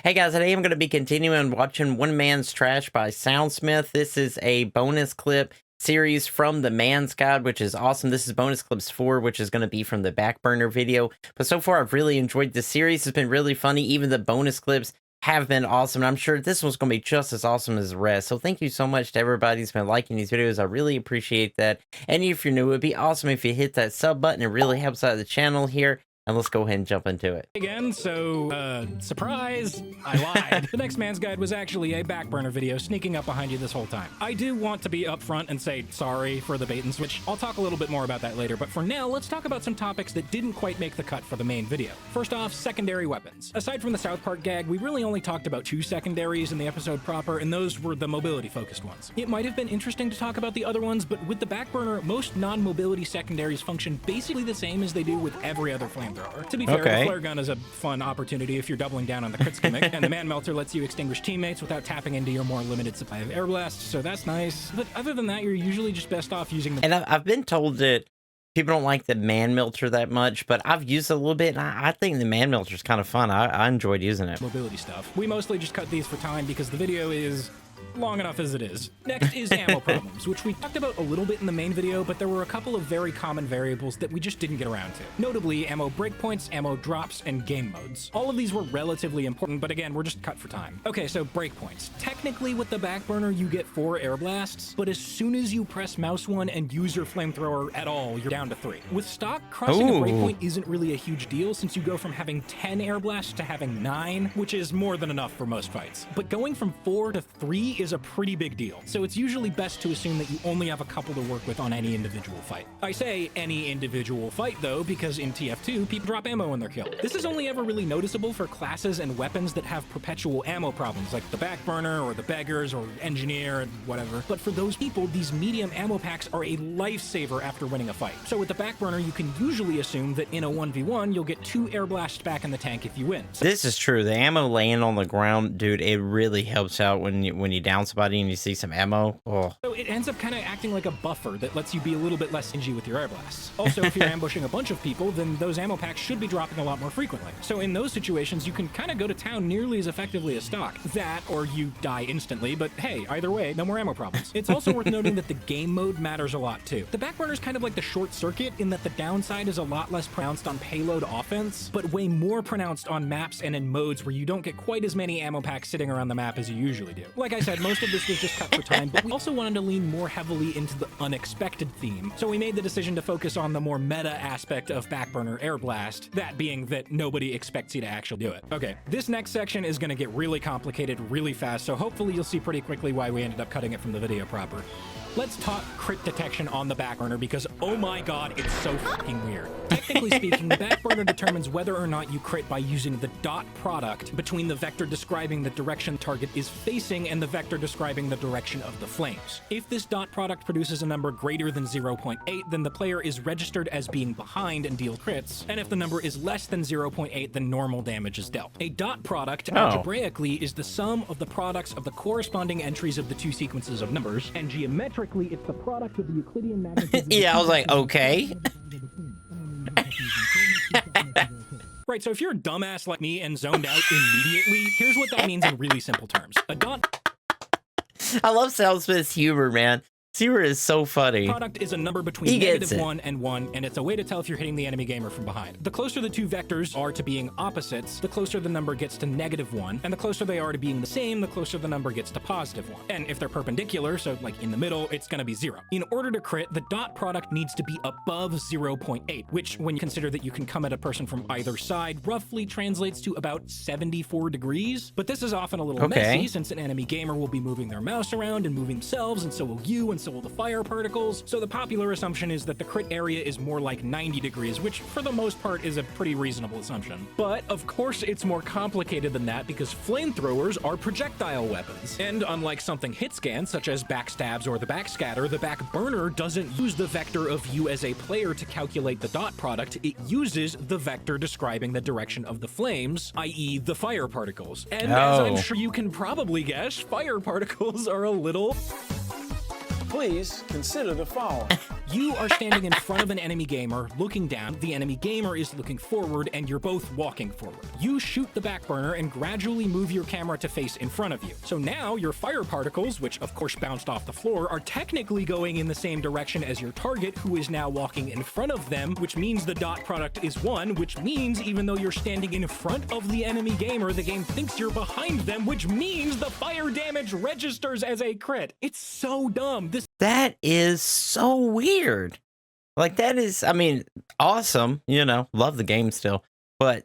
Hey guys, today I'm going to be continuing watching One Man's Trash by Soundsmith. This is a bonus clip series from the Mann's Guide, which is awesome. This is bonus clips 4, which is going to be from the back burner video. But so far, I've really enjoyed this series. It's been really funny. Even the bonus clips have been awesome. And I'm sure this one's going to be just as awesome as the rest. So thank you so much to everybody who's been liking these videos. I really appreciate that. And if you're new, it'd be awesome if you hit that sub button. It really helps out the channel here. And let's go ahead and jump into it. Again, so, surprise, I lied. The next Man's Guide was actually a back burner video sneaking up behind you this whole time. I do want to be upfront and say sorry for the bait and switch. I'll talk a little bit more about that later, but for now, let's talk about some topics that didn't quite make the cut for the main video. First off, secondary weapons. Aside from the South Park gag, we really only talked about 2 secondaries in the episode proper, and those were the mobility-focused ones. It might have been interesting to talk about the other ones, but with the back burner, most non-mobility secondaries function basically the same as they do with every other flamethrower. To be fair, the flare gun is a fun opportunity if you're doubling down on the crit gimmick, and the Man Melter lets you extinguish teammates without tapping into your more limited supply of air blasts, so that's nice. But other than that, you're usually just best off using the... And I've been told that people don't like the Man Melter that much, but I've used it a little bit, and I think the Man Melter is kind of fun. I enjoyed using it. Mobility stuff. We mostly just cut these for time because the video is long enough as it is. Next is ammo problems, which we talked about a little bit in the main video, but there were a couple of very common variables that we just didn't get around to. Notably, ammo breakpoints, ammo drops, and game modes. All of these were relatively important, but again, we're just cut for time. Okay, so breakpoints. Technically, with the back burner, you get 4 air blasts, but as soon as you press mouse 1 and use your flamethrower at all, you're down to 3. With stock, crossing a breakpoint isn't really a huge deal since you go from having 10 air blasts to having 9, which is more than enough for most fights. But going from 4 to 3 is a pretty big deal, so it's usually best to assume that you only have a couple to work with on any individual fight. I say any individual fight though, because in TF2, people drop ammo when they're killed. This is only ever really noticeable for classes and weapons that have perpetual ammo problems, like the back burner or the beggars or engineer and whatever. But for those people, these medium ammo packs are a lifesaver after winning a fight. So with the back burner, you can usually assume that in a 1v1, you'll get 2 air blasts back in the tank if you win. So this is true. The ammo laying on the ground, dude, it really helps out when you down somebody and you see some ammo. Oh. So it ends up kind of acting like a buffer that lets you be a little bit less stingy with your air blasts. Also, if you're ambushing a bunch of people, then those ammo packs should be dropping a lot more frequently. So in those situations, you can kind of go to town nearly as effectively as stock. That, or you die instantly, but hey, either way, no more ammo problems. It's also worth noting that the game mode matters a lot too. The back burner is kind of like the short circuit in that the downside is a lot less pronounced on payload offense, but way more pronounced on maps and in modes where you don't get quite as many ammo packs sitting around the map as you usually do. Like I said, most of this was just cut for time, but we also wanted to lean more heavily into the unexpected theme, so we made the decision to focus on the more meta aspect of backburner air blast, that being that nobody expects you to actually do it. Okay, this next section is going to get really complicated really fast, so hopefully you'll see pretty quickly why we ended up cutting it from the video proper. Let's talk crit detection on the back burner because, oh my god, it's so fucking weird. Technically speaking, the back burner determines whether or not you crit by using the dot product between the vector describing the direction the target is facing and the vector describing the direction of the flames. If this dot product produces a number greater than 0.8, then the player is registered as being behind and deals crits, and if the number is less than 0.8, then normal damage is dealt. A dot product, algebraically, is the sum of the products of the corresponding entries of the 2 sequences of numbers, and geometrically, it's the product of the Euclidean magnitude. Yeah, I was like, okay. Right, so if you're a dumbass like me and zoned out immediately, here's what that means in really simple terms. A dot... I love Soundsmith's humor, man. Humor is so funny. Product is a number between -1 and 1, and it's a way to tell if you're hitting the enemy gamer from behind. The closer the 2 vectors are to being opposites, the closer the number gets to -1, and the closer they are to being the same, the closer the number gets to +1. And if they're perpendicular, so like in the middle, it's gonna be 0. In order to crit, the dot product needs to be above 0.8, which, when you consider that you can come at a person from either side, roughly translates to about 74 degrees. But this is often a little messy, since an enemy gamer will be moving their mouse around and moving themselves, and so will you, and so will the fire particles, so the popular assumption is that the crit area is more like 90 degrees, which for the most part is a pretty reasonable assumption. But of course it's more complicated than that because flamethrowers are projectile weapons. And unlike something hit scan, such as backstabs or the backscatter, the back burner doesn't use the vector of you as a player to calculate the dot product, it uses the vector describing the direction of the flames, i.e. the fire particles. And as I'm sure you can probably guess, fire particles are a little... Please consider the following. You are standing in front of an enemy gamer, looking down. The enemy gamer is looking forward, and you're both walking forward. You shoot the back burner and gradually move your camera to face in front of you. So now your fire particles, which of course bounced off the floor, are technically going in the same direction as your target, who is now walking in front of them, which means the dot product is 1, which means even though you're standing in front of the enemy gamer, the game thinks you're behind them, which means the fire damage registers as a crit. It's so dumb. That is so weird. Like, that is, I mean, awesome. You know, love the game still. But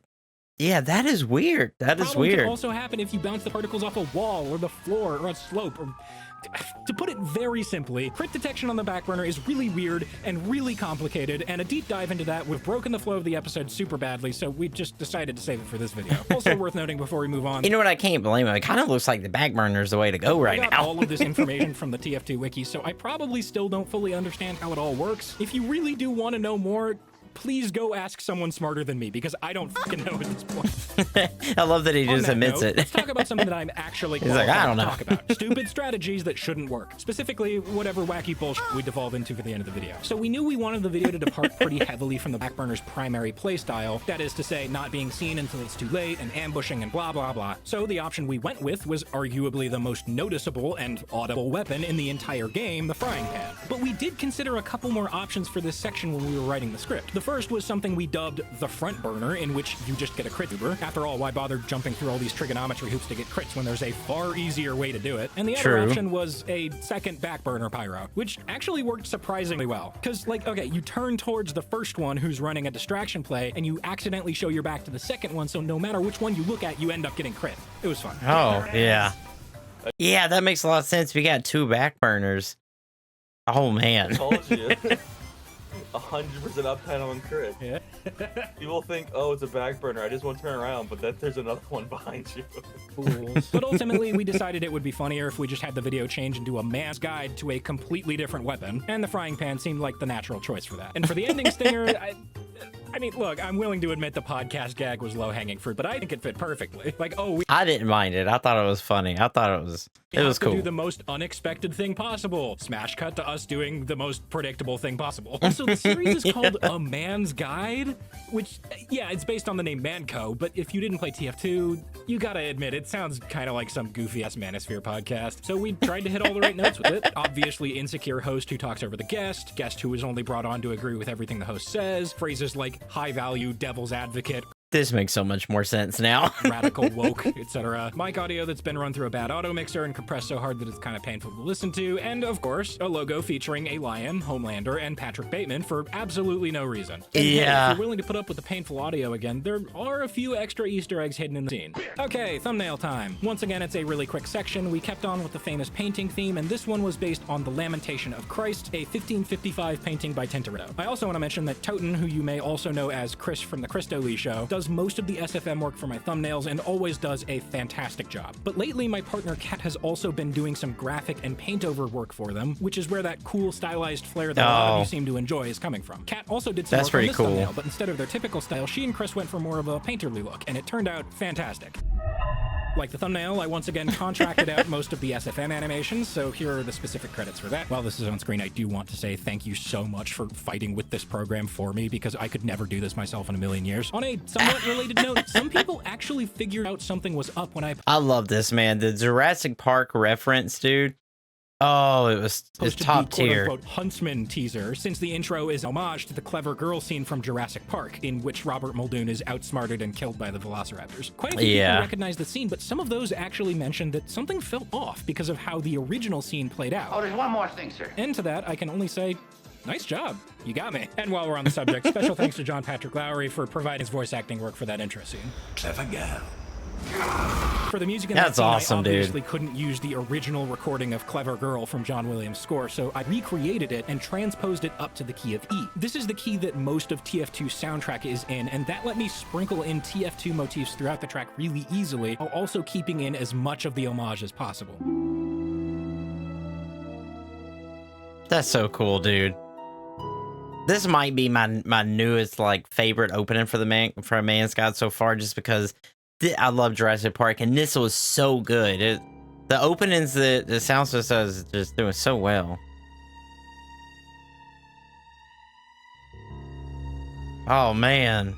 yeah, that is weird. That is weird. Could also happen if you bounce the particles off a wall or the floor or a slope. Or, to put it very simply, crit detection on the back burner is really weird and really complicated, and a deep dive into that would have broken the flow of the episode super badly, so we just decided to save it for this video. Also worth noting before we move on. You know what? I can't blame him. It kind of looks like the back burner is the way to go right now. All of this information from the TF2 wiki, so I probably still don't fully understand how it all works. If you really do want to know more, please go ask someone smarter than me, because I don't fucking know at this point. I love that he just admits it. Let's talk about something that I'm actually qualified I don't to know. talk About. Stupid strategies that shouldn't work. Specifically, whatever wacky bullshit we devolve into for the end of the video. So we knew we wanted the video to depart pretty heavily from the back burner's primary playstyle. That is to say, not being seen until it's too late, and ambushing and blah blah blah. So the option we went with was arguably the most noticeable and audible weapon in the entire game, the frying pan. But we did consider a couple more options for this section when we were writing the script. The first was something we dubbed the front burner, in which you just get a crit uber. After all, why bother jumping through all these trigonometry hoops to get crits when there's a far easier way to do it? And the other option was a second back burner pyro, which actually worked surprisingly well. Because, like, okay, you turn towards the first one who's running a distraction play, and you accidentally show your back to the second one, so no matter which one you look at, you end up getting crit. It was fun. Oh, yeah. Yeah, that makes a lot of sense. We got 2 back burners. Oh, man. I told you. 100% uptime on crit. Yeah. People think, oh, it's a back burner. I just want to turn around, but then there's another one behind you. Fools. But ultimately, we decided it would be funnier if we just had the video change into a man's guide to a completely different weapon, and the frying pan seemed like the natural choice for that. And for the ending stinger, I mean, look, I'm willing to admit the podcast gag was low-hanging fruit, but I think it fit perfectly. Like, I didn't mind it. I thought it was funny. I thought it was cool. Do the most unexpected thing possible. Smash cut to us doing the most predictable thing possible. So the series is called A Man's Guide, which, yeah, it's based on the name Manco, but if you didn't play TF2, you gotta admit, it sounds kind of like some goofy-ass Manosphere podcast. So we tried to hit all the right notes with it. Obviously, insecure host who talks over the guest who is only brought on to agree with everything the host says, phrases like high-value devil's advocate, This makes so much more sense now. radical woke, etc. Mic audio that's been run through a bad auto mixer and compressed so hard that it's kind of painful to listen to, and of course, a logo featuring a lion, Homelander, and Patrick Bateman for absolutely no reason. And hey, if you're willing to put up with the painful audio again, there are a few extra Easter eggs hidden in the scene. Okay, thumbnail time. Once again, it's a really quick section. We kept on with the famous painting theme, and this one was based on The Lamentation of Christ, a 1555 painting by Tintoretto. I also want to mention that Toten, who you may also know as Chris from the Christo Lee Show, does most of the SFM work for my thumbnails and always does a fantastic job. But lately, my partner Kat has also been doing some graphic and paint over work for them, which is where that cool stylized flair that a lot of you seem to enjoy is coming from. Kat also did some work on this thumbnail, but instead of their typical style, she and Chris went for more of a painterly look, and it turned out fantastic. Like the thumbnail, I once again contracted out most of the SFM animations, so here are the specific credits for that. While this is on screen, I do want to say thank you so much for fighting with this program for me, because I could never do this myself in a million years. On a somewhat related note, some people actually figured out something was up when I love this, man. The Jurassic Park reference, dude. Oh, it's top tier. Quote-unquote Huntsman teaser, since the intro is homage to the clever girl scene from Jurassic Park, in which Robert Muldoon is outsmarted and killed by the velociraptors. Quite a few people recognize the scene, but some of those actually mentioned that something felt off because of how the original scene played out. Oh, there's one more thing, sir. And to that, I can only say, nice job. You got me. And while we're on the subject, special thanks to John Patrick Lowry for providing his voice acting work for that intro scene. Clever girl. For the music in That's that scene, awesome, I obviously dude. couldn't use the original recording of Clever Girl from John Williams' score, so I recreated it and transposed it up to the key of E. This is the key that most of TF2's soundtrack is in, and that let me sprinkle in TF2 motifs throughout the track really easily, while also keeping in as much of the homage as possible. That's so cool, dude. This might be my newest favorite opening for a Man's Guide so far, just because I love Jurassic Park, and this was so good. The openings that the Soundsmith is just doing so well. Oh man.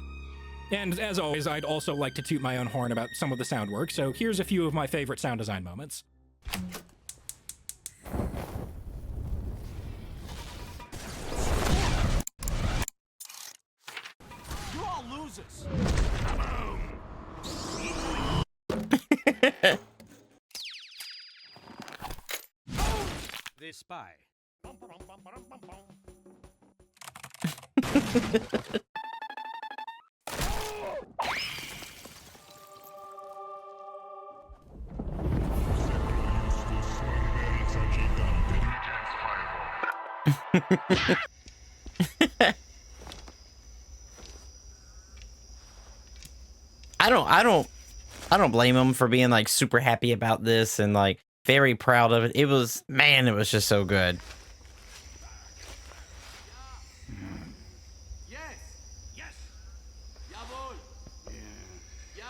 And as always, I'd also like to toot my own horn about some of the sound work, so here's a few of my favorite sound design moments. You're all losers. The spy. I don't blame him for being like super happy about this and like very proud of it. It was, man, it was just so good. Yes. Yes. Jawohl. Yeah. Ja.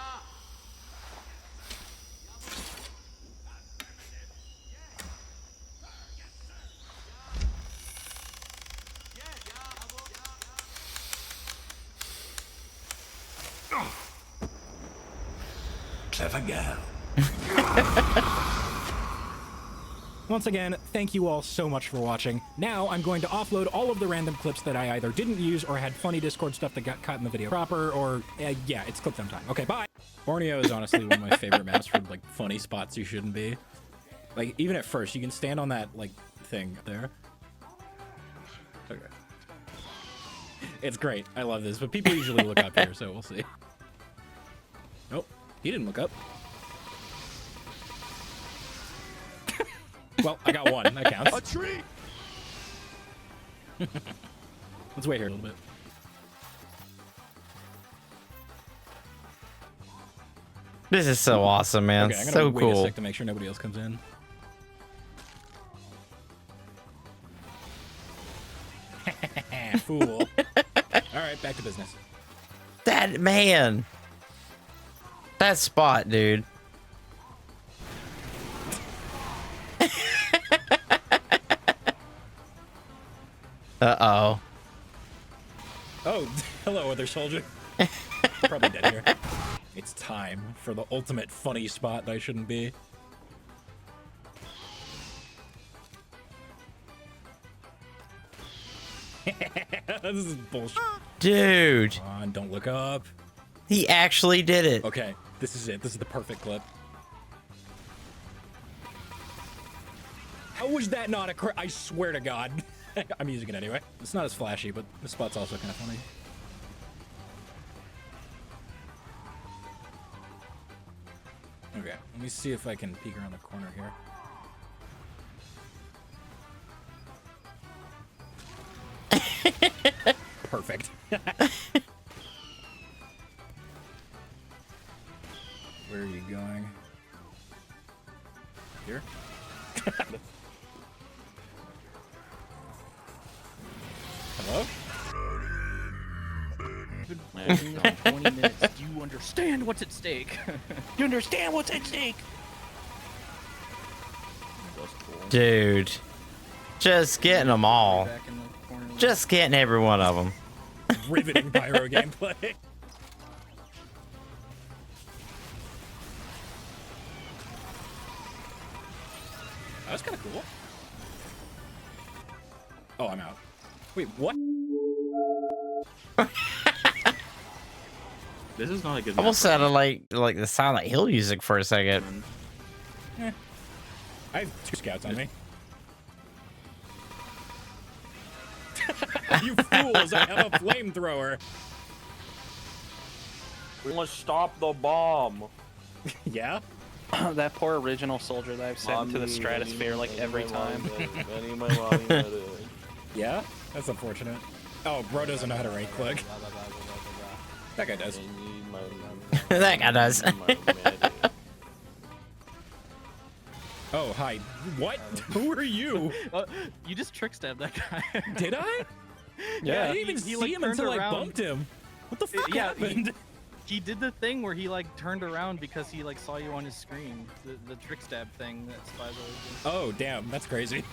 Clever girl. Once again, thank you all so much for watching. Now I'm going to offload all of the random clips that I either didn't use or had funny Discord stuff that got cut in the video proper, or yeah, it's clip them time. Okay, bye. Borneo is honestly one of my favorite maps for like funny spots you shouldn't be. Like even at first, you can stand on that like thing there. Okay. It's great. I love this, but people usually look up here, so we'll see. Nope, he didn't look up. Well, I got one. That counts. A tree. Let's wait here a little bit. This is so awesome, man. Okay, I'm gonna So wait a cool. sec to make sure nobody else comes in. Fool. All right, back to business. That man. That spot, dude. Uh-oh. Oh, hello, other soldier. Probably dead here. It's time for the ultimate funny spot that I shouldn't be. This is bullshit. Dude. Come on, don't look up. He actually did it. Okay, this is it. This is the perfect clip. How was that not a I swear to God. I'm using it anyway. It's not as flashy, but the spot's also kind of funny. Okay, let me see if I can peek around the corner here. Perfect. Where are you going? Here? Hello? Been planning on 20 minutes. Do you understand what's at stake? You understand what's at stake? That's cool. Dude. Just getting them all. Back in the corner. Just getting every one of them. Riveting pyro gameplay. That was kind of cool. Oh, I'm out. Wait, what? This is not a good Almost map. sounded like the Silent Hill music for a second. I have 2 scouts on me. You fools, I have a flamethrower. We must stop the bomb. Yeah? That poor original soldier that I've sent into the stratosphere like every time. Yeah? That's unfortunate. Oh, bro doesn't know how to right click. That guy does. That guy does. Oh, hi. What? Who are you? You just trick stabbed that guy. Did I? Yeah, I didn't even he, see like, him turned until I around. bumped him. What the fuck Yeah, happened? He did the thing where he like turned around because he like saw you on his screen. The trick stab thing that spies always do. Oh, damn. That's crazy.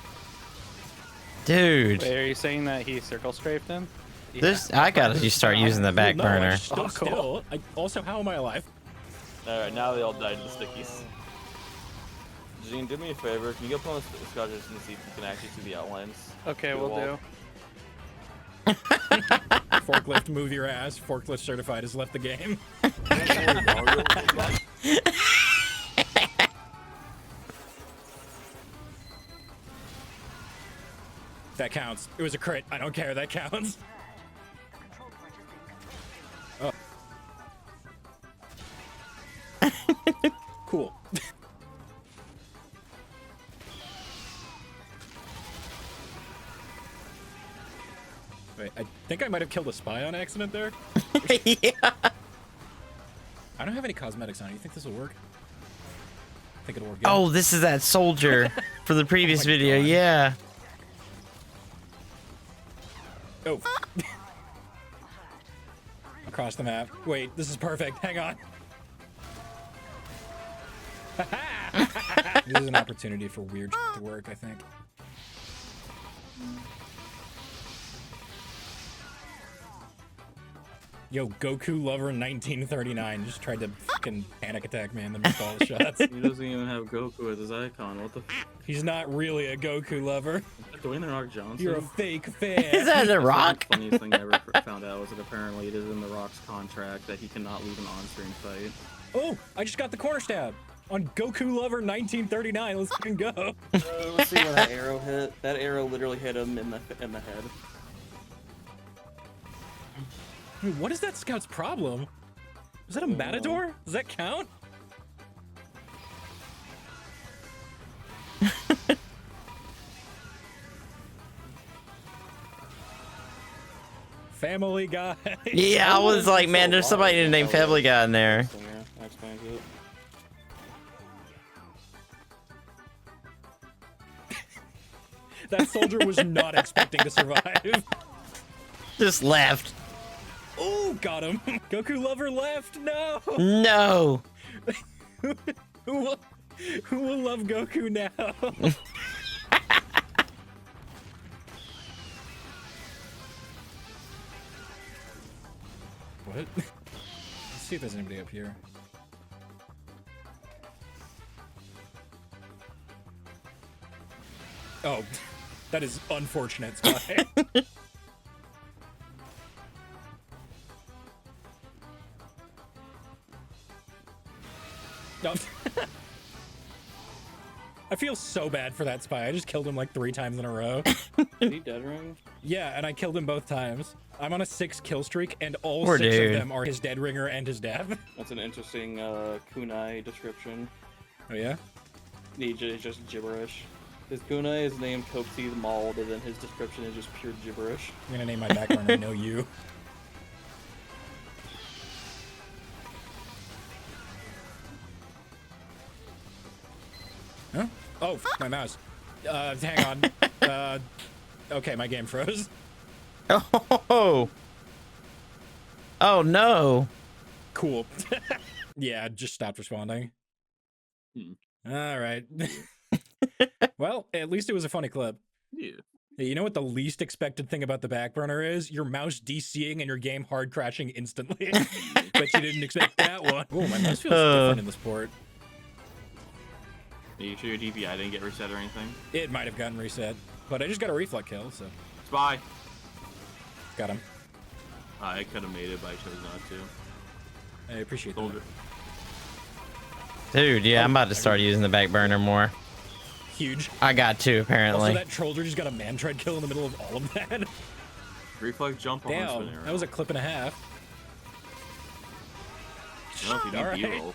Dude. Wait, are you saying that he circle strafed him? This I gotta start using the back No, I burner. just stood still. Also, how am I alive? Alright, now they all died to the stickies. Gene, do me a favor. Can you go on the Scotches and see if you can actually see the outlines? Okay, The we'll wall? do. Forklift, move your ass. Forklift certified has left the game. That counts. It was a crit. I don't care. That counts. Oh. Cool. Wait, I think I might have killed a spy on accident there. Yeah. I don't have any cosmetics on. You think this will work? I think it'll work. Oh, this is that soldier for the previous Oh my video. God. Yeah. Oh. Across the map. Wait, this is perfect. Hang on. This is an opportunity for weird shit to work, I think. Yo, Goku Lover 1939 just tried to fucking panic attack me and then missed all the shots. He doesn't even have Goku as his icon. What the f? He's not really a Goku lover. Dwayne The Rock Johnson? You're a fake fan. Is that The Rock? The funniest thing I ever found out was that apparently it is in The Rock's contract that he cannot leave an on-screen fight. Oh, I just got the corner stab on Goku Lover 1939. Let's fucking go. Let's see where that arrow hit. That arrow literally hit him in the head. Wait, what is that scout's problem? Is that a matador? Does that count? Family Guy. Yeah, I was like, man, there's somebody named Family Guy in there. Yeah, that explains it. That soldier was not expecting to survive. Just left. Oh, got him. Goku Lover left. No. No. Who will love Goku now? What? Let's see if there's anybody up here. Oh, that is unfortunate, Spy. No. I feel so bad for that Spy. I just killed him like 3 times in a row. Did he dead ring? Yeah, and I killed him both times. I'm on a 6 kill streak, and all Poor 6 dude. of them are his dead ringer and his dab. That's an interesting kunai description. Oh yeah? It's just gibberish. His kunai is named Coatsy the Mauled, and then his description is just pure gibberish. I'm gonna name my background I Know You. Huh? Oh, my mouse. Hang on. Okay, my game froze. Oh. Oh no. Cool. Yeah, just stopped responding. All right. Well, at least it was a funny clip. Yeah. Hey, you know what the least expected thing about the back burner is? Your mouse DCing and your game hard crashing instantly. Bet you didn't expect that one. Oh, my mouse feels different in this port. Are you sure your DPI didn't get reset or anything? It might have gotten reset, but I just got a reflect kill, so Spy! got him. I could have made it, but I chose not to. I appreciate that. Soldier. Dude, yeah, I'm about to start using the back burner more. Huge. I got to, Also, apparently. that troller just got a man tread kill in the middle of all of that. Reflex jump on Damn, spin arrow. that was a clip and a half. I don't know if you All need right. B-roll.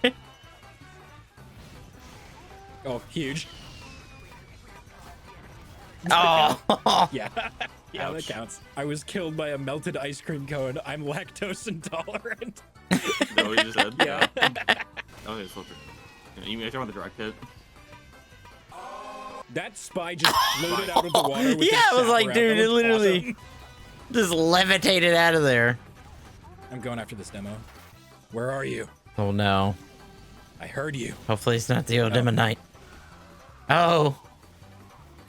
So. Oh, huge. Oh. Yeah. Yeah, Ouch. that counts. I was killed by a melted ice cream cone. I'm lactose intolerant. No, you just said. Yeah. Okay, soldier. You mean talking about the direct hit? That spy just floated out of the water with Yeah, his I was like, sap dude, around. it That was literally awesome. just levitated out of there. I'm going after this demo. Where are you? Oh no. I heard you. Hopefully it's not the Odemonite. Oh.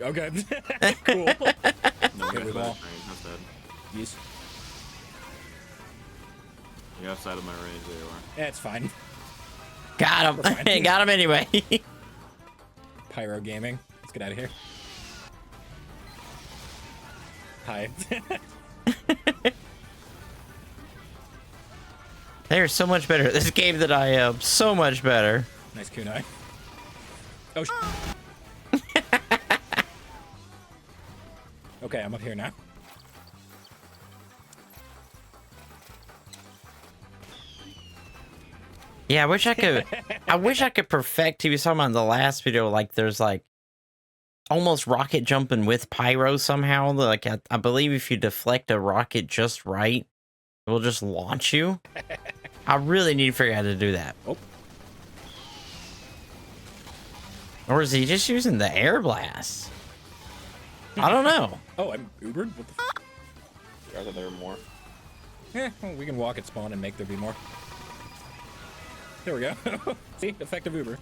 Okay. Cool. No, Good that's ball. bad. That's bad. Yes. You're outside of my range. There you are. Yeah, it's fine. Got We're him. fine. Got him anyway. Pyro gaming. Let's get out of here. Hi. They are so much better at this game than I am. So much better. Nice kunai. Oh, okay, I'm up here now. Yeah, I wish I could. I wish I could perfect. He was talking about in the last video, like there's like almost rocket jumping with pyro somehow. Like I believe if you deflect a rocket just right, it will just launch you. I really need to figure out how to do that. Oh. Or is he just using the air blast? I don't know. Oh, I'm Ubered? What the f? I thought there were more. Eh, well, we can walk at spawn and make there be more. There we go. See? Effective Uber.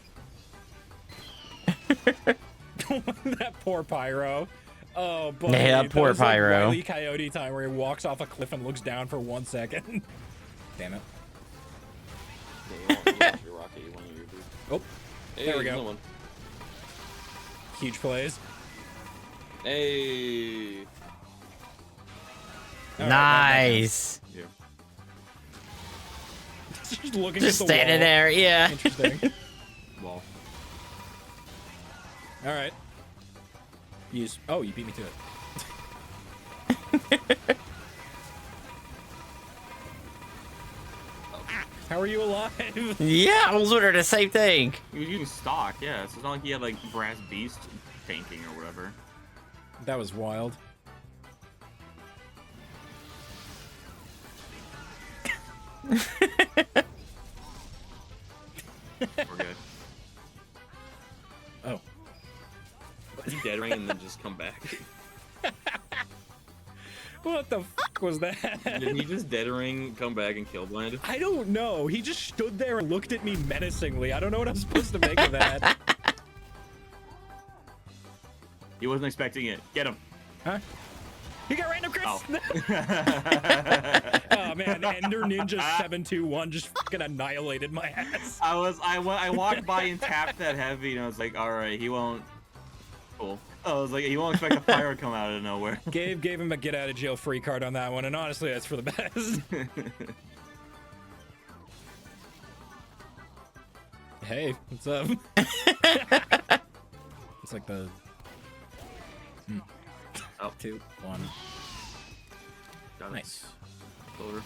That poor Pyro. Oh, buddy. Yeah, that poor was like Pyro. Wile E. Coyote time where he walks off a cliff and looks down for 1 second. Damn it. Yeah, you want your rocket, you want your dude. Oh, Hey, there we there's go. another one. Huge plays. Hey. All right, Nice. Yeah. Just looking Just at the standing wall. there. Yeah. Interesting. Well. All right. Use. Oh, you beat me to it. How are you alive? Yeah, I was wondering the same thing. He was using stock, yeah. So it's not like he had like brass beast tanking or whatever. That was wild. We're good. Oh. Did he dead ring and then just come back? What the fuck was that? Did he just dead ring, come back, and kill blind? I don't know. He just stood there and looked at me menacingly. I don't know what I'm supposed to make of that. He wasn't expecting it. Get him. Huh? He got random Chris. Oh. Oh man, Ender Ninja 721 just fucking annihilated my ass. I walked by and tapped that heavy, and I was like, all right, he won't. Cool. I was like, he won't expect a fire to come out of nowhere. Gabe gave him a get out of jail free card on that one, and honestly, that's for the best. Hey, what's up? It's like the Oh, 2, 1. got it. Nice. Over.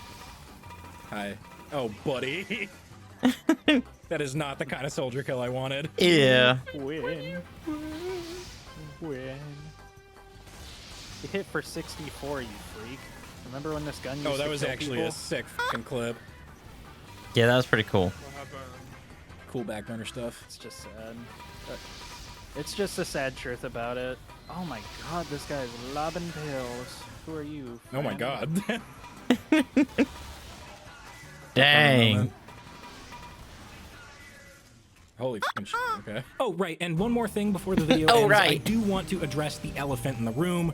Hi. Oh, buddy. That is not the kind of soldier kill I wanted. Yeah. Win. Win. You hit for 64, you freak. Remember when this gun used Oh, that to was kill actually people? a sick fucking clip. Yeah, that was pretty cool. Cool backburner stuff. It's just sad. It's just a sad truth about it. Oh my god, this guy's lobbing pills. Who are you? Oh my friend? god. Dang. Holy fucking shit. Okay. Oh, right, and one more thing before the video Oh, ends. I right. do want to address the elephant in the room.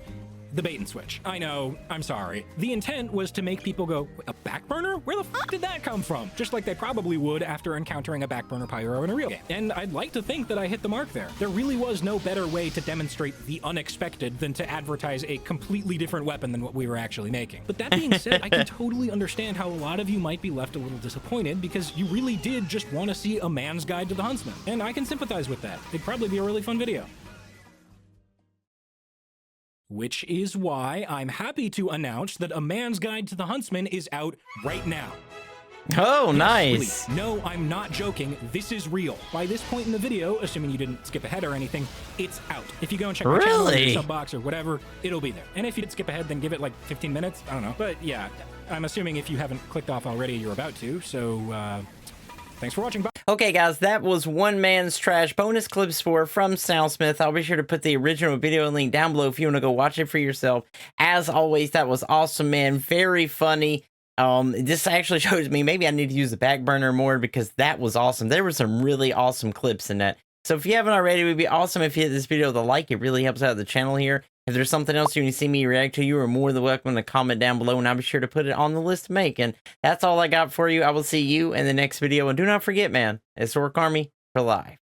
The bait and switch. I know, I'm sorry. The intent was to make people go, a backburner? Where the fuck did that come from? Just like they probably would after encountering a backburner pyro in a real game. And I'd like to think that I hit the mark there. There really was no better way to demonstrate the unexpected than to advertise a completely different weapon than what we were actually making. But that being said, I can totally understand how a lot of you might be left a little disappointed because you really did just want to see a man's guide to the huntsman. And I can sympathize with that. It'd probably be a really fun video. Which is why I'm happy to announce that A Man's Guide to the Huntsman is out right now. Oh, Yes, nice. really. No, I'm not joking. This is real. By this point in the video, assuming you didn't skip ahead or anything, it's out. If you go and check my channel or Really? your sub box or whatever, it'll be there. And if you did skip ahead, then give it like 15 minutes. I don't know. But yeah, I'm assuming if you haven't clicked off already, you're about to. So thanks for watching. Bye. Okay, guys, that was One Man's Trash bonus clips from Soundsmith. I'll be sure to put the original video link down below if you want to go watch it for yourself. As always, that was awesome, man. Very funny. This actually shows me maybe I need to use the back burner more because that was awesome. There were some really awesome clips in that. So if you haven't already, it would be awesome if you hit this video with a like. It really helps out the channel here. If there's something else you want to see me react to, you are more than welcome to comment down below, and I'll be sure to put it on the list to make. And that's all I got for you. I will see you in the next video. And do not forget, man, it's Orc Army for life.